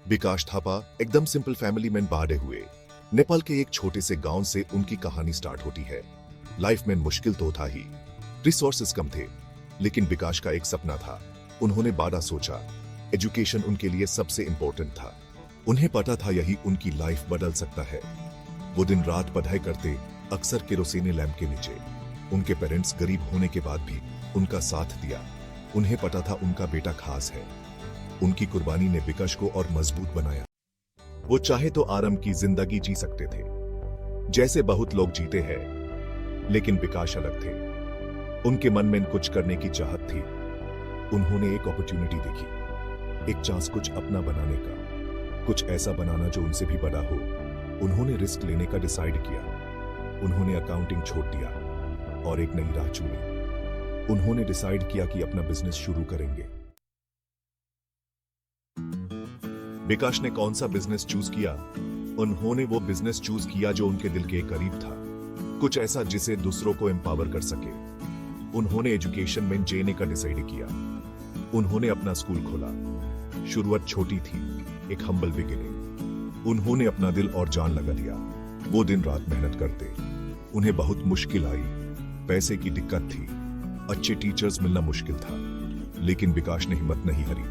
विकास थापा एकदम simple family में बड़े हुए। नेपाल के एक छोटे से गांव से उनकी कहानी स्टार्ट होती है। लाइफ में मुश्किल तो था ही, रिसोर्सेस कम थे, लेकिन विकास का एक सपना था। उन्होंने बड़ा सोचा। एजुकेशन उनके लिए सबसे इंपॉर्टेंट था। उन्हें पता था यही उनकी लाइफ बदल सकता है। वो दिन रात पढ़ाई करते, अक्सर केरोसिन लैंप के नीचे। उनके पेरेंट्स गरीब होने के बाद भी उनका साथ दिया। उन्हें पता था उनका बेटा खास है। उनकी कुर्बानी ने विकास को और मजबूत बनाया। वो चाहे तो आराम की जिंदगी जी सकते थे, जैसे बहुत लोग जीते हैं, लेकिन विकास अलग थे। उनके मन में कुछ करने की चाहत थी। उन्होंने एक अपॉर्चुनिटी देखी, एक चांस कुछ अपना बनाने का, कुछ ऐसा बनाना जो उनसे भी बड़ा हो। उन्होंने रिस्क लेने का डिसाइड किया। उन्होंने अकाउंटिंग छोड़ दिया और एक नई राह चुनी। उन्होंने डिसाइड किया कि अपना बिजनेस शुरू करेंगे। विकास ने कौन सा बिजनेस चूज किया? उन्होंने वो बिजनेस चूज किया जो उनके दिल के करीब था, कुछ ऐसा जिसे दूसरों को एम्पावर कर सके। उन्होंने एजुकेशन में जाने का डिसाइड किया। उन्होंने अपना स्कूल खोला। शुरुआत छोटी थी, एक हम्बल बिगिनिंग। उन्होंने अपना दिल और जान लगा दिया। वो दिन रात मेहनत करते। उन्हें बहुत मुश्किल आई, पैसे की दिक्कत थी, अच्छे टीचर्स मिलना मुश्किल था, लेकिन विकास ने हिम्मत नहीं हारी।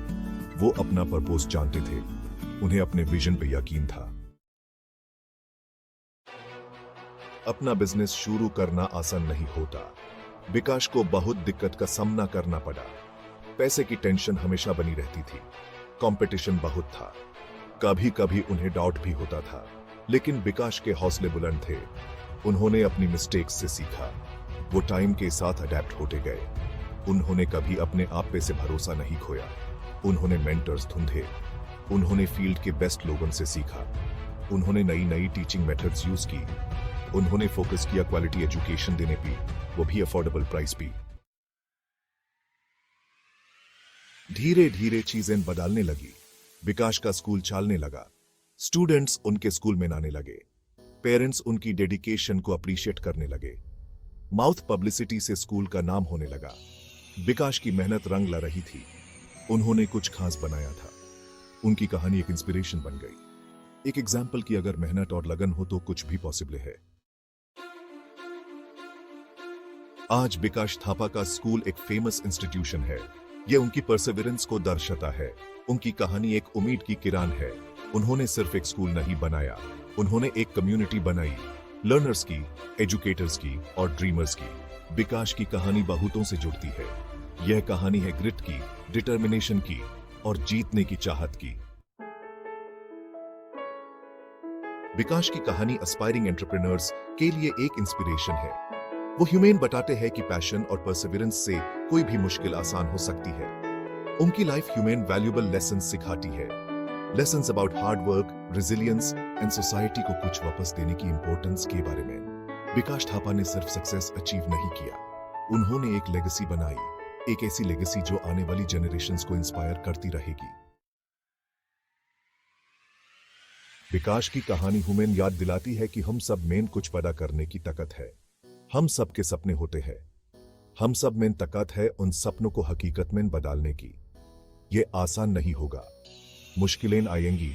वो अपना पर्पस जानते थे। उन्हें अपने विजन पे यकीन था। अपना बिजनेस शुरू करना आसान नहीं होता। विकास को बहुत दिक्कत का सामना करना पड़ा। पैसे की टेंशन हमेशा बनी रहती थी। कंपटीशन बहुत था। कभी कभी उन्हें डाउट भी होता था, लेकिन विकास के हौसले बुलंद थे। उन्होंने अपनी मिस्टेक्स से सीखा। वो टाइम के साथ अडेप्ट होते गए। उन्होंने कभी अपने आप पे से भरोसा नहीं खोया। उन्होंने मेंटर्स ढूंढे। उन्होंने फील्ड के बेस्ट लोगों से सीखा। उन्होंने नई नई टीचिंग मेथड्स यूज की। उन्होंने फोकस किया क्वालिटी एजुकेशन देने पे, वो भी अफोर्डेबल प्राइस पे। धीरे धीरे चीजें बदलने लगी। विकास का स्कूल चलने लगा। स्टूडेंट्स उनके स्कूल में आने लगे। पेरेंट्स उनकी डेडिकेशन को अप्रिशिएट करने लगे। माउथ पब्लिसिटी से स्कूल का नाम होने लगा। विकास की मेहनत रंग ला रही थी। उन्होंने कुछ खास बनाया था। उनकी कहानी एक इंस्पिरेशन बन गई, एक एग्जाम्पल कि अगर मेहनत और लगन हो तो कुछ भी पॉसिबल है। आज विकास थापा का स्कूल एक फेमस इंस्टीट्यूशन है। यह उनकी परसेवरेंस को दर्शाता है। उनकी कहानी एक उम्मीद की किरण है। उन्होंने सिर्फ एक स्कूल नहीं बनाया, उन्होंने एक कम्युनिटी बनाई, लर्नर्स की, एजुकेटर्स की और ड्रीमर्स की। विकास की कहानी बहुतों से जुड़ती है। यह कहानी है ग्रिट की, डिटर्मिनेशन की और जीतने की चाहत की। विकास की कहानी एस्पायरिंग एंटरप्रेन्योर्स के लिए एक इंस्पिरेशन है। वो ह्यूमन बताते हैं कि पैशन और परसेवरेंस से कोई भी मुश्किल आसान हो सकती है। उनकी लाइफ ह्यूमन वैल्यूएबल लेसन सिखाती है। Lessons about hard work, resilience and society को कुछ वापस देने की इंपॉर्टेंस के बारे में। विकास थापा ने सिर्फ सक्सेस अचीव नहीं किया, उन्होंने एक लेगेसी बनाई, एक ऐसी लेगेसी जो आने वाली जनरेशंस को इंस्पायर करती रहेगी। विकास की कहानी हमें याद दिलाती है कि हम सब में कुछ पैदा करने की ताकत है। हम सब के सपने होते हैं। हम सब में ताकत है उन सपनों को हकीकत में बदलने की। यह आसान नहीं होगा। मुश्किलें आएंगी,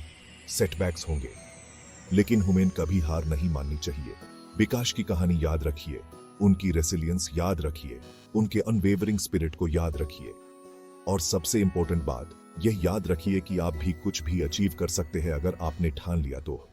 सेटबैक्स होंगे, लेकिन हमें कभी हार नहीं माननी चाहिए। विकास की कहानी याद रखिए, उनकी रेसिलियंस याद रखिए, उनके अनवेवरिंग स्पिरिट को याद रखिए, और सबसे इंपॉर्टेंट बात यह याद रखिए कि आप भी कुछ भी अचीव कर सकते हैं अगर आपने ठान लिया तो।